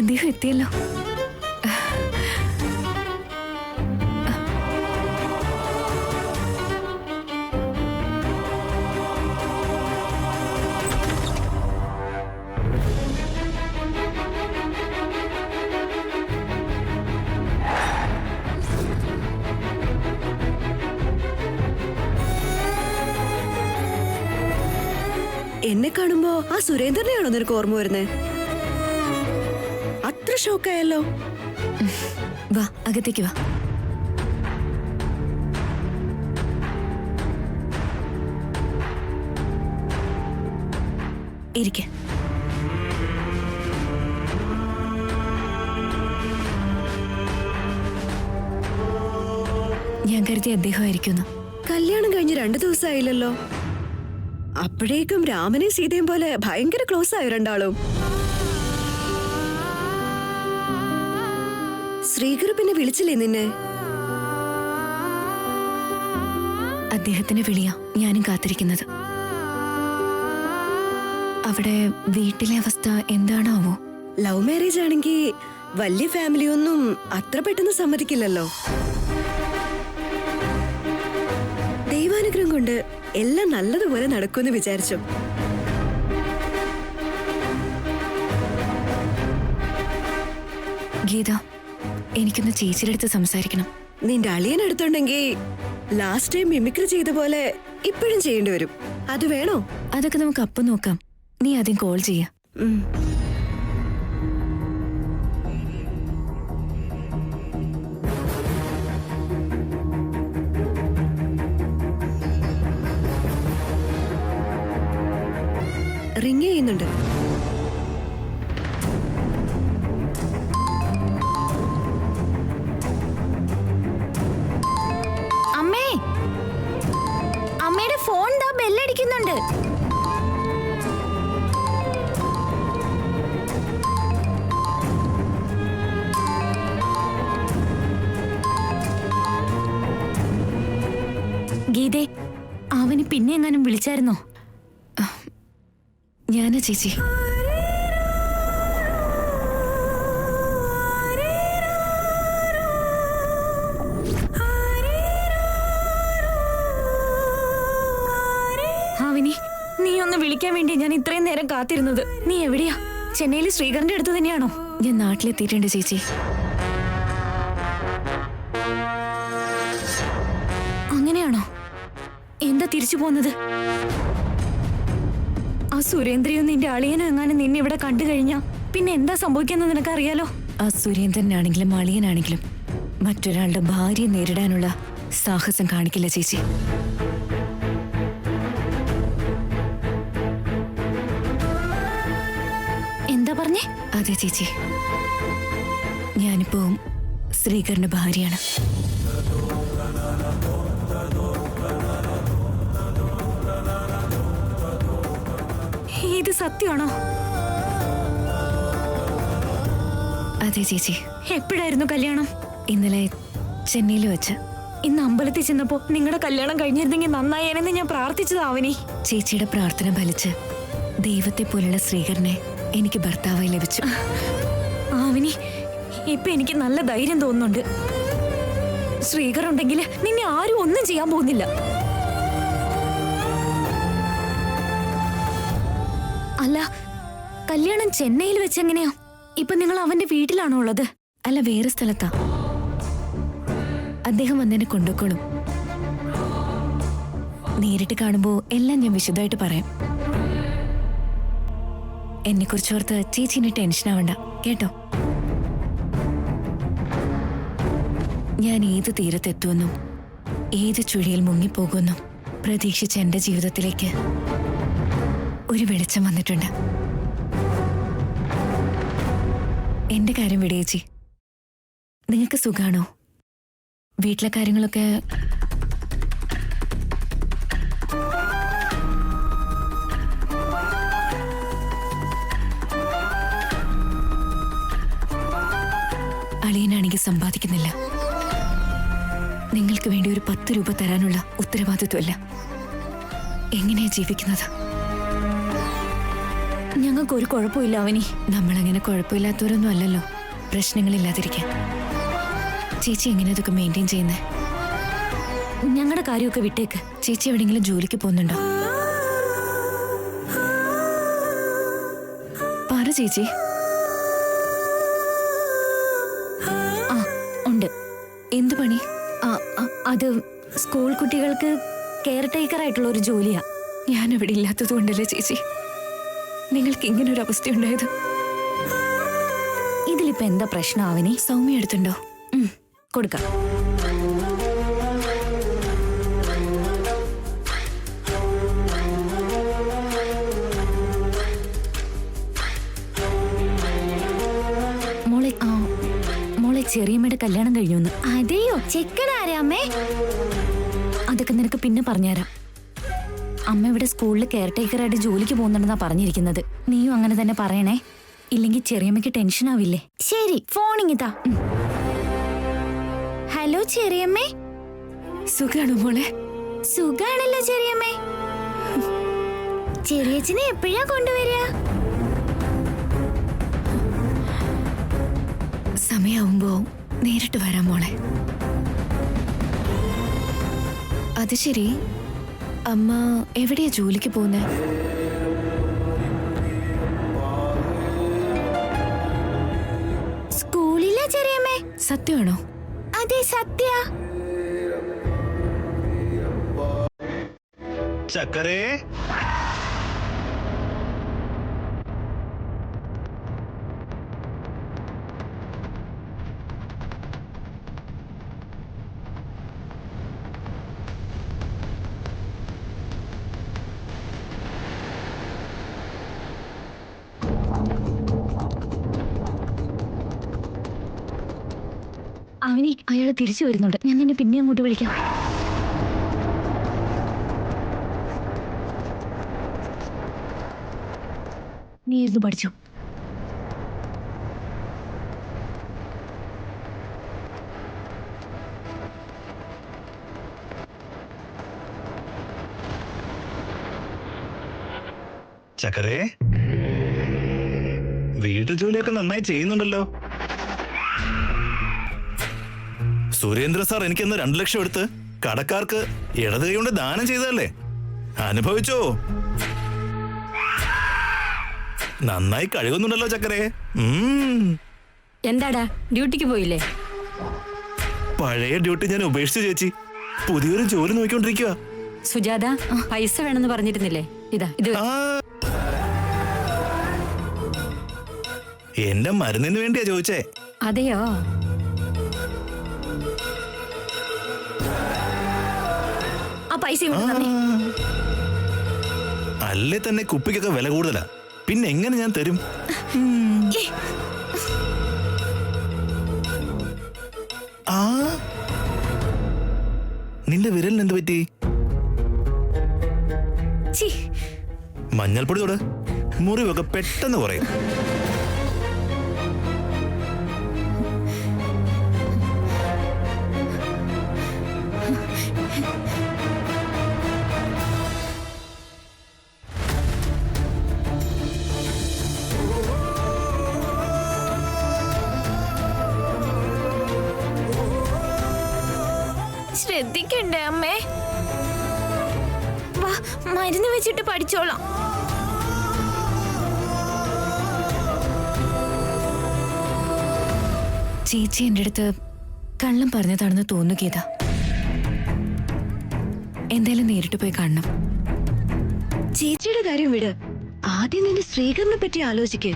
അദ്ദേഹം എത്തിയല്ലോ. എന്നെ കാണുമ്പോ ആ സുരേന്ദ്രനെയാണോ നിനക്ക് ഓർമ്മ വരുന്നേ? അത്ര ഷോക്കായല്ലോ. വാ, അകത്തേക്ക് വാ. ഇരിക്ക. ഞാൻ കരുതി അദ്ദേഹമായിരിക്കുന്നു. കല്യാണം കഴിഞ്ഞ് 2 ദിവസമായില്ലല്ലോ. അപ്പോഴേക്കും രാമനെയും സീതയും പോലെ ഭയങ്കര ക്ലോസ് ആയോ രണ്ടാളും? ശ്രീകർ പിന്നെ വിളിച്ചില്ലേ നിന്നെ? അദ്ദേഹത്തിന്റെ വിളിയാ ഞാനും കാത്തിരിക്കുന്നത്. അവിടെ വീട്ടിലെ അവസ്ഥ എന്താണാവോ? ലവ് മാരേജ് ആണെങ്കിൽ വലിയ ഫാമിലിയൊന്നും അത്ര പെട്ടെന്ന് സമ്മതിക്കില്ലല്ലോ. ദൈവാനുഗ്രഹം കൊണ്ട് എല്ലാം നല്ലതുപോലെ നടക്കുമെന്ന് വിചാരിച്ചു. ഗീത, എനിക്കൊന്ന് ചേച്ചിയുടെ അടുത്ത് സംസാരിക്കണം. നിന്റെ അളിയൻ അടുത്തുണ്ടെങ്കിൽ ലാസ്റ്റ് ടൈം മിമിക്രി ചെയ്ത പോലെ ഇപ്പോഴും ചെയ്യേണ്ടി വരും. അത് വേണോ? അതൊക്കെ നമുക്ക് അപ്പം നോക്കാം. നീ ആദ്യം കോൾ ചെയ്യ. റിങ് ചെയ്യുന്നുണ്ട്. അമ്മേ, അമ്മയുടെ ഫോൺ ദാ ബെല്ലടിക്കുന്നുണ്ട്. ഗീതേ, അവന് പിന്നെ എങ്ങാനും വിളിച്ചായിരുന്നോ? ഞാനാ ചേച്ചി. ആവിനി, നീ ഒന്ന് വിളിക്കാൻ വേണ്ടി ഞാൻ ഇത്രയും നേരം കാത്തിരുന്നത്. നീ എവിടെയാ? ചെന്നൈയിലെ ശ്രീകറിന്റെ അടുത്ത് തന്നെയാണോ? ഞാൻ നാട്ടിലെത്തിയിട്ടുണ്ട് ചേച്ചി. അങ്ങനെയാണോ? എന്താ തിരിച്ചു പോന്നത്? ആ സുരേന്ദ്രയും നിന്റെ അളിയനും എങ്ങാനും നിന്നെ ഇവിടെ കണ്ടു കഴിഞ്ഞാ പിന്നെ എന്താ സംഭവിക്കുന്നത് നിനക്കറിയാലോ. ആ സുരേന്ദ്രനാണെങ്കിലും അളിയനാണെങ്കിലും മറ്റൊരാളുടെ ഭാര്യയെ നേരിടാനുള്ള സാഹസം കാണിക്കില്ല ചേച്ചി. എന്താ പറഞ്ഞേ? അതെ ചേച്ചി, ഞാനിപ്പോ ശ്രീകറിന്റെ ഭാര്യയാണ്. ഇത് സത്യമാണോ? അതെ ചേച്ചി. എപ്പോഴായിരുന്നു കല്യാണം? ഇന്നലെ ചെന്നൈയിൽ വെച്ച്. ഇന്ന് അമ്പലത്തിൽ ചെന്നപ്പോ നിങ്ങളുടെ കല്യാണം കഴിഞ്ഞിരുന്നെങ്കിൽ നന്നായേനെന്ന് ഞാൻ പ്രാർത്ഥിച്ചതാവനി. ചേച്ചിയുടെ പ്രാർത്ഥന ഫലിച്ച് ദൈവത്തെ പോലുള്ള ശ്രീകരനെ എനിക്ക് ഭർത്താവായി ലഭിച്ചു. ആവനി, ഇപ്പൊ എനിക്ക് നല്ല ധൈര്യം തോന്നുന്നുണ്ട്. ശ്രീകർ ഉണ്ടെങ്കിൽ നിന്നെ ആരും ഒന്നും ചെയ്യാൻ പോകുന്നില്ല. അല്ല, കല്യാണം ചെന്നൈയിൽ വെച്ചെങ്ങനെയാ? ഇപ്പൊ നിങ്ങൾ അവന്റെ വീട്ടിലാണോ ഉള്ളത്? അല്ല, വേറെ സ്ഥലത്താ. അദ്ദേഹം വന്നെന്നെ കൊണ്ടുപോയിക്കോളും. നേരിട്ട് കാണുമ്പോ എല്ലാം ഞാൻ വിശദമായിട്ട് പറയാം. എന്നെ കുറിച്ചോർത്ത് ചേച്ചിന് ടെൻഷൻ ആവണ്ട കേട്ടോ. ഞാൻ ഏത് തീരത്തെത്തുമെന്നും ഏത് ചുഴിയിൽ മുങ്ങിപ്പോകുമെന്നും പ്രതീക്ഷിച്ച എന്റെ ജീവിതത്തിലേക്ക് ഒരു വെളിച്ചം വന്നിട്ടുണ്ട്. എന്റെ കാര്യം വിടേച്ചി, നിങ്ങൾക്ക് സുഖാണോ? വീട്ടിലെ കാര്യങ്ങളൊക്കെ? അളിയനാണെങ്കിൽ സമ്പാദിക്കുന്നില്ല. നിങ്ങൾക്ക് വേണ്ടി ഒരു 10 രൂപ തരാനുള്ള ഉത്തരവാദിത്വമല്ല. എങ്ങനെയാ ജീവിക്കുന്നത്? ഞങ്ങൾ ഞങ്ങൾക്ക് ഒരു കുഴപ്പമില്ല അവനി. നമ്മളങ്ങനെ കുഴപ്പമില്ലാത്തവരൊന്നും അല്ലല്ലോ പ്രശ്നങ്ങളില്ലാതിരിക്കാൻ. ചേച്ചി എങ്ങനെ ഇതൊക്കെ മെയിൻറ്റെയിൻ ചെയ്യുന്നേ? ഞങ്ങളുടെ കാര്യമൊക്കെ വിട്ടേക്ക്. ചേച്ചി എവിടെയെങ്കിലും ജോലിക്ക് പോകുന്നുണ്ടോ? പറ ചേച്ചി. ആ ഉണ്ട്. എന്തു പണി? അത് സ്കൂൾ കുട്ടികൾക്ക് കെയർ ടേക്കർ ആയിട്ടുള്ള ഒരു ജോലിയാ. ഞാൻ ഇവിടെ ഇല്ലാത്തത് കൊണ്ടല്ലേ ചേച്ചി നിങ്ങൾക്ക് ഇങ്ങനെ ഒരു അവസ്ഥ ഉണ്ടായത്? ഇതിലിപ്പോ എന്താ പ്രശ്നം അവനി? സൗമ്യ എടുത്തുണ്ടോ? കൊടുക്കാം. മോളെ ചെറിയമ്മയുടെ കല്യാണം കഴിഞ്ഞു. അതെയോ? ചെക്കനാരാമേ? അതൊക്കെ നിനക്ക് പിന്നെ പറഞ്ഞുതരാം. അമ്മ ഇവിടെ സ്കൂളിൽ കെയർ ടേക്കറായിട്ട് ജോലിക്ക് പോകുന്നുണ്ടെന്നാ പറഞ്ഞിരിക്കുന്നത്. നീയും അങ്ങനെ തന്നെ പറയണേ, ഇല്ലെങ്കിൽ ചെറിയമ്മയ്ക്ക് ടെൻഷൻ ആവില്ലേ? ശരി, ഫോണിങ്ങിതാ. ഹലോ ചെറിയമ്മേ. സുഖാണോ മോളെ? സുഖാണല്ലോ ചെറിയമ്മേ. ചെറിയച്ഛനെ എപ്പോഴാ കൊണ്ടുവരിക? സമയാവുമ്പോ നേരിട്ട് വരാം മോളെ. അത് ശരി, അമ്മ എവിടെയാ ജോലിക്ക് പോകുന്നേ? സ്കൂളിലാ ചെറിയമ്മേ. സത്യമാണോ? അതെ സത്യ. ചക്കരേ, അവനി അയാൾ തിരിച്ചു വരുന്നുണ്ട്. ഞാൻ നിന്നെ പിന്നെ അങ്ങോട്ട് വിളിക്കാം. നീ ഇരുന്ന് പഠിച്ചു. ചക്കരേ, വീട്ടു ജോലിയൊക്കെ നന്നായി ചെയ്യുന്നുണ്ടല്ലോ. സുരേന്ദ്ര സാർ എനിക്കിന്ന് 2 ലക്ഷം എടുത്ത് കടക്കാർക്ക് ഇടത് കൈ കൊണ്ട് ദാനം ചെയ്തതല്ലേ? അനുഭവിച്ചോ? നന്നായി കഴുകുന്നുണ്ടല്ലോ ചക്കരേ. എന്താടാ, ഡ്യൂട്ടിക്ക് പോയില്ലേ? പഴയ ഡ്യൂട്ടി ഞാൻ ഉപേക്ഷിച്ചു ചേച്ചി. പുതിയൊരു ജോലി നോക്കിക്കൊണ്ടിരിക്കുക. സുജാത, പൈസ വേണമെന്ന് പറഞ്ഞിരുന്നില്ലേ? ഇതാ ഇത്. എന്റെ മരുന്നിന് വേണ്ടിയാ ചോദിച്ചേ. അതെയോ? പൈസ അല്ലേ തന്നെ കുപ്പിക്കൊക്കെ വില കൂടുതലാ. പിന്നെ എങ്ങനെ ഞാൻ തരും? നിന്റെ വിരലിന് എന്ത് പറ്റി? മഞ്ഞൾപ്പൊടി തൊട്, മുറിവൊക്കെ പെട്ടെന്ന് കുറയും. ശ്രദ്ധിക്കണ്ടേ അമ്മേ? വാ, മരുന്ന് വെച്ചിട്ട് പഠിച്ചോളാം. ചേച്ചി എൻ്റെ അടുത്ത് കള്ളം പറഞ്ഞതാണെന്ന് തോന്നുകേതാ. എന്തായാലും നേരിട്ട് പോയി കാണണം. ചേച്ചിയുടെ കാര്യം വിട്. ആദ്യം നിന്റെ ശ്രീകറിനെ പറ്റി ആലോചിക്കേ.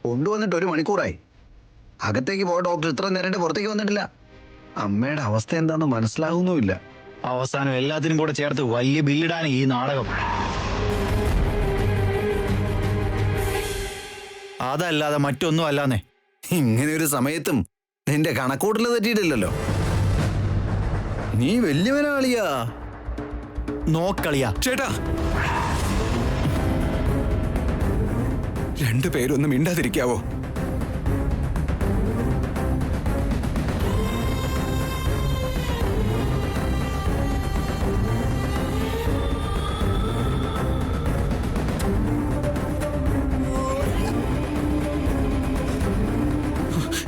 കൊണ്ടുവന്നിട്ട് 1 മണിക്കൂറായി. അകത്തേക്ക് പോയ ഡോക്ടർ ഇത്ര നേരം പുറത്തേക്ക് വന്നിട്ടില്ല. അമ്മയുടെ അവസ്ഥ എന്താണെന്ന് മനസ്സിലാകുന്നുമില്ല. അവസാനം എല്ലാത്തിനും കൂടെ ചേർത്ത് വലിയ ബില്ലിടാൻ ഈ നാടകം. അതല്ലാതെ മറ്റൊന്നും അല്ലാന്നേ. ഇങ്ങനെ ഒരു സമയത്തും നിന്റെ കണക്കൂട്ടല് തെറ്റിയിട്ടില്ലല്ലോ. നീ വലിയവനാളിയാ. നോക്കളിയാ ചേട്ടാ, രണ്ടുപേരൊന്നും മിണ്ടാതിരിക്കാവോ?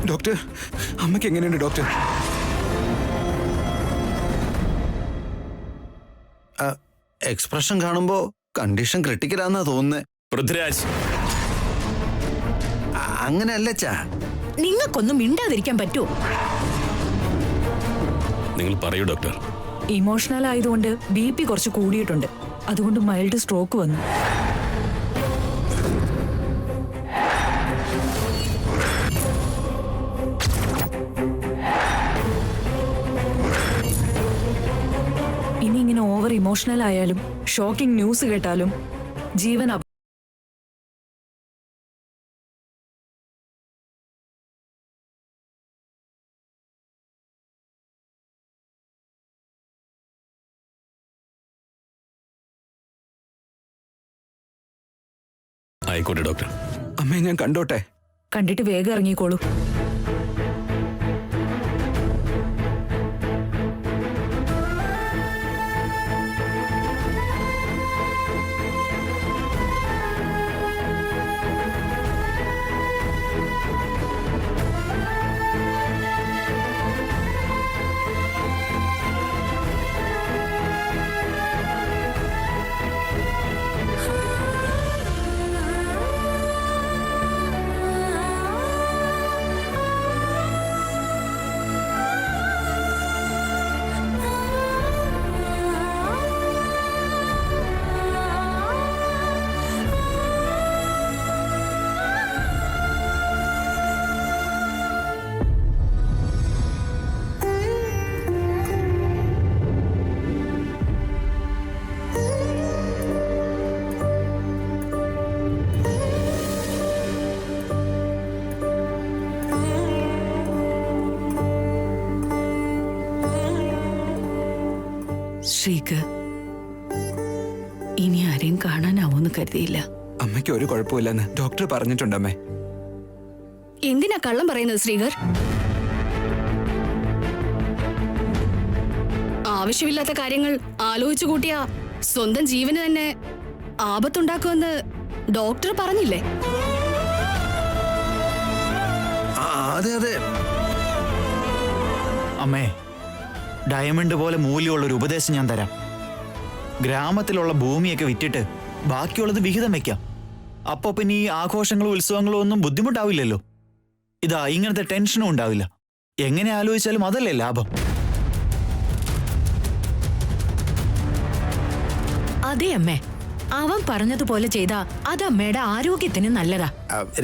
ഡോക്ടർ, അമ്മയ്ക്ക് എങ്ങനെയുണ്ട് ഡോക്ടർ? എക്സ്പ്രഷൻ കാണുമ്പോ കണ്ടീഷൻ ക്രിട്ടിക്കലാന്നാ തോന്നുന്നത്. പൃഥ്വിരാജ്, അങ്ങനെയല്ലച്ചാ. നിങ്ങൾക്കൊന്നും മിണ്ടാതിരിക്കാൻ പറ്റുമോ? നിങ്ങൾ പറയൂ ഡോക്ടർ. ഇമോഷണൽ ആയതുകൊണ്ട് BP കുറച്ച് കൂടിയിട്ടുണ്ട്. അതുകൊണ്ട് മൈൽഡ് സ്ട്രോക്ക് വന്നു. ഇനി ഇങ്ങനെ ഓവർ ഇമോഷണൽ ആയാലും ഷോക്കിംഗ് ന്യൂസ് കേട്ടാലും ജീവൻ ആയിക്കോട്ടെ ഡോക്ടർ. അമ്മയെ ഞാൻ കണ്ടോട്ടെ? കണ്ടിട്ട് വേഗം ഇറങ്ങിക്കോളൂ. ശ്രീക്ക് ഇനി ആരെയും കാണാനാവൂന്ന് കരുതിയില്ല. അമ്മയ്ക്ക് ഒരു കുഴപ്പമില്ലെന്ന് ഡോക്ടർ പറഞ്ഞിട്ടുണ്ട് അമ്മേ. എന്തിനാ കള്ളം പറയുന്നത് ശ്രീകർ? ആവശ്യമില്ലാത്ത കാര്യങ്ങൾ ആലോചിച്ചു കൂട്ടിയ സ്വന്തം ജീവന് തന്നെ ആപത്തുണ്ടാക്കുമെന്ന് ഡോക്ടർ പറഞ്ഞില്ലേ? അതെ അതെ. അമ്മേ, ഡയമണ്ട് പോലെ മൂല്യമുള്ള ഒരു ഉപദേശം ഞാൻ തരാം. ഗ്രാമത്തിലുള്ള ഭൂമിയൊക്കെ വിറ്റിട്ട് ബാക്കിയുള്ളത് വിഹിതം വെക്കാം. അപ്പൊ പിന്നെ ഈ ആഘോഷങ്ങളും ഉത്സവങ്ങളും ഒന്നും ബുദ്ധിമുട്ടാവില്ലല്ലോ. ഇതാ ഇങ്ങനത്തെ ടെൻഷനും ഉണ്ടാവില്ല. എങ്ങനെ ആലോചിച്ചാലും അതല്ലേ ലാഭം. അതെ അമ്മേ, അവൻ പറഞ്ഞതുപോലെ ചെയ്താ അത് അമ്മയുടെ ആരോഗ്യത്തിന് നല്ലതാ.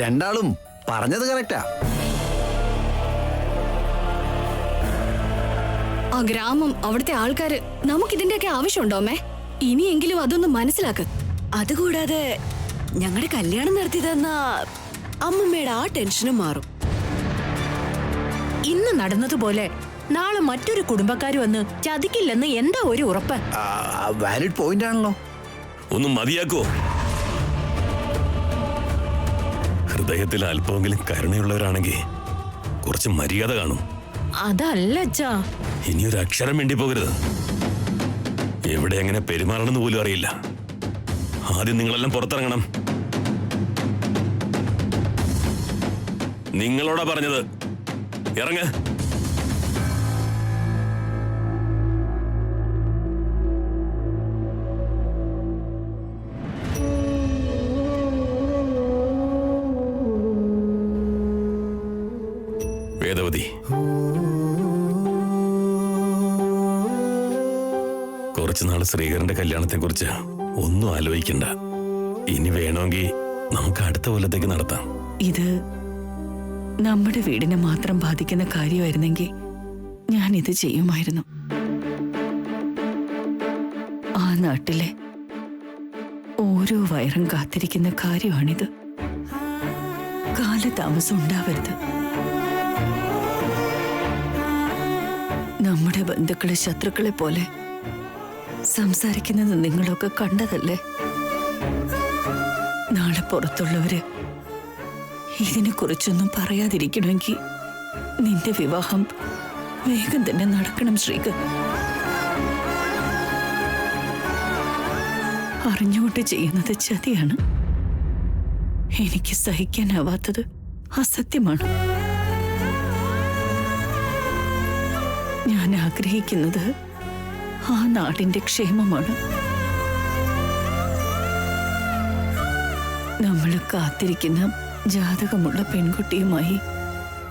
രണ്ടാളും പറഞ്ഞത് കറക്റ്റാ. ആ ഗ്രാമം, അവിടുത്തെ ആൾക്കാര് നമുക്കിതിന്റെയൊക്കെ ആവശ്യമുണ്ടോ അമ്മേ? ഇനിയെങ്കിലും അതൊന്ന് മനസ്സിലാക്ക്. അതുകൂടാതെ ഞങ്ങളുടെ കല്യാണം നടത്തി തന്ന അമ്മമ്മയുടെ ആ ടെൻഷനും മാറും. ഇന്ന് നടന്നതുപോലെ നാളെ മറ്റൊരു കുടുംബക്കാര് വന്ന് ചതിക്കില്ലെന്ന് എന്താ ഒരു ഉറപ്പ്? വാലിഡ് പോയിന്റ് ആണല്ലോ. ഒന്ന് മതിയാക്കോ? ഹൃദയത്തിൽ അല്പമെങ്കിലും കരുണയുള്ളവരാണെങ്കിൽ കുറച്ച് മര്യാദ കാണും. അതല്ല അച്ഛാ. ഇനിയൊരു അക്ഷരം വേണ്ടി പോകരുത്. എവിടെ എങ്ങനെ പെരുമാറണമെന്ന് പോലും അറിയില്ല. ആദ്യം നിങ്ങളെല്ലാം പുറത്തിറങ്ങണം. നിങ്ങളോടാ പറഞ്ഞത്. ഇറങ്ങ. വേദവതി, കുറച്ചുനാൾ ശ്രീകരന്റെ കല്യാണത്തെക്കുറിച്ച് ഒന്നും ആലോചിക്കണ്ട. ഇനി വേണമെങ്കിൽ നമുക്ക് അടുത്ത കൊല്ലത്തേക്ക് നടത്താം. ഇത് നമ്മുടെ വീടിനെ മാത്രം ബാധിക്കുന്ന കാര്യമായിരുന്നെങ്കിൽ ഞാനിത് ചെയ്യുമായിരുന്നു. ആ നാട്ടിലെ ഓരോ വയറും കാത്തിരിക്കുന്ന കാര്യമാണിത്. കാലതാമസം ഉണ്ടാവരുത്. നമ്മുടെ ബന്ധുക്കളെ ശത്രുക്കളെ പോലെ സംസാരിക്കുന്നത് നിങ്ങളൊക്കെ കണ്ടതല്ലേ? നാളെ പുറത്തുള്ളവര് ഇതിനെക്കുറിച്ചൊന്നും പറയാതിരിക്കണമെങ്കിൽ നിന്റെ വിവാഹം വേഗം തന്നെ നടക്കണം ശ്രീകർ. അറിഞ്ഞുകൊണ്ട് ചെയ്യുന്നത് ചതിയാണ്. എനിക്ക് സഹിക്കാനാവാത്തത് അസത്യമാണ്. ഞാൻ ആഗ്രഹിക്കുന്നത് ആ നാടിന്റെ ക്ഷേമമാണ്. നമ്മൾ കാത്തിരിക്കുന്ന ജാതകമുള്ള പെൺകുട്ടിയുമായി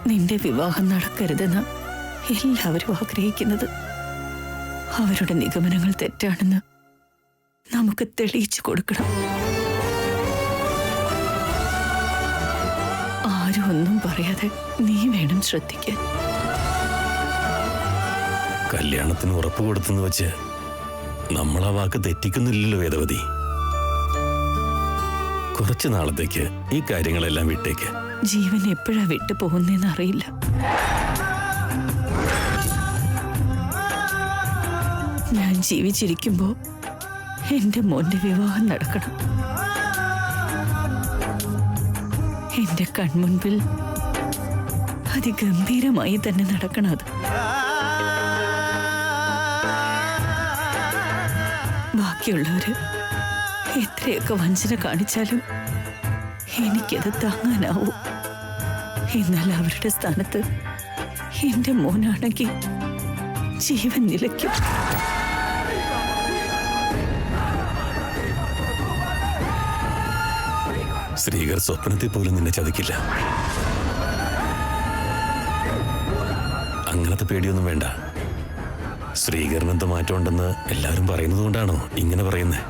നിന്റെ വിവാഹം നടക്കരുതെന്ന് എല്ലാവരും ആഗ്രഹിക്കുന്നത്. അവരുടെ നിഗമനങ്ങൾ തെറ്റാണെന്ന് നമുക്ക് തെളിയിച്ചു കൊടുക്കണം. ആരും ഒന്നും പറയാതെ നീ വേണം ശ്രദ്ധിക്കാൻ. കല്യാണത്തിന് ഉറപ്പ് കൊടുത്തെന്ന് വെച്ച് നമ്മൾ ആ വാക്ക് തെറ്റിക്കുന്നില്ലല്ലോ വേദവതി. കുറച്ചു നാളത്തേക്ക് ഈ കാര്യങ്ങളെല്ലാം വിട്ടേക്ക്. ജീവൻ എപ്പോഴാ വിട്ടു പോകുന്നതെന്ന് അറിയില്ല. ഞാൻ ജീവിച്ചിരിക്കുമ്പോ എന്റെ മോന്റെ വിവാഹം നടക്കണം. എന്റെ കൺമുൻപിൽ അതിഗംഭീരമായി തന്നെ നടക്കണം. അത് ബാക്കിയുള്ളവര് എത്രയൊക്കെ വഞ്ചന കാണിച്ചാലും എനിക്കത് താങ്ങാനാവൂ. എന്നാൽ അവരുടെ സ്ഥാനത്ത് എന്റെ മോനാണെങ്കിൽ ജീവൻ നിലയ്ക്കും. ശ്രീകർ സ്വപ്നത്തിൽ പോലും നിന്നെ ചതിക്കില്ല. അങ്ങനത്തെ പേടിയൊന്നും വേണ്ട. ശ്രീകരനെന്ത് മാറ്റമുണ്ടെന്ന് എല്ലാവരും പറയുന്നത് കൊണ്ടാണോ ഇങ്ങനെ പറയുന്നത്?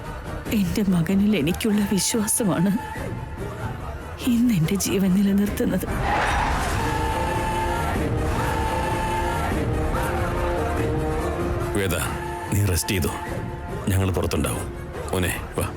എന്റെ മകനിൽ എനിക്കുള്ള വിശ്വാസമാണ് ഇന്ന് എന്റെ ജീവൻ നിലനിർത്തുന്നത്. വേദ, നീ റെസ്റ്റ് ചെയ്തോ. ഞങ്ങൾ പുറത്തുണ്ടാവും. ഓനെ വാ.